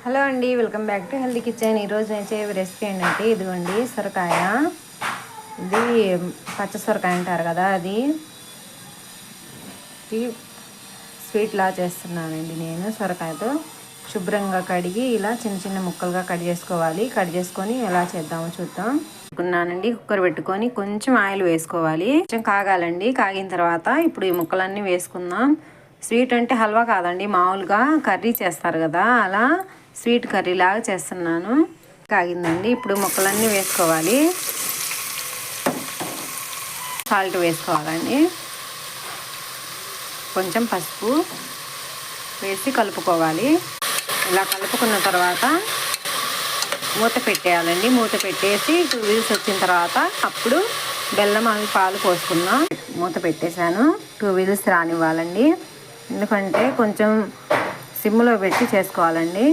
Hello అండి, welcome back to healthy kitchen. ఈరోజు నేను చేయే రెసిపీ ఏంటంటే ఇదిగోండి సొరకాయ. ఇది పచ్చ సొరకాయ అంటారు కదా, అది స్వీట్ లా చేస్తున్నానండి. నేను సొరకాయతో శుభ్రంగా కడిగి ఇలా చిన్న చిన్న ముక్కలుగా కట్ చేసుకోవాలి. కట్ చేసుకొని ఎలా చేద్దామో చూద్దాం. పెట్టుకున్నానండి, కుక్కర్ పెట్టుకొని కొంచెం ఆయిల్ వేసుకోవాలి. కొంచెం కాగాలండి. కాగిన తర్వాత ఇప్పుడు ఈ ముక్కలన్నీ వేసుకుందాం. స్వీట్ అంటే హల్వా కాదండి, మామూలుగా కర్రీ చేస్తారు కదా, అలా స్వీట్ కర్రీ లాగా చేస్తున్నాను. కాగిందండి, ఇప్పుడు ముక్కలన్నీ వేసుకోవాలి. సాల్ట్ వేసుకోవాలండి, కొంచెం పసుపు వేసి కలుపుకోవాలి. ఇలా కలుపుకున్న తర్వాత మూత పెట్టేయాలండి. మూత పెట్టేసి 2 విజిల్స్ వచ్చిన తర్వాత అప్పుడు బెల్లం అవి పాలు పోసుకుందాం. మూత పెట్టేశాను. 2 విజిల్స్ రానివ్వాలండి, ఎందుకంటే కొంచెం సిమ్లో పెట్టి చేసుకోవాలండి.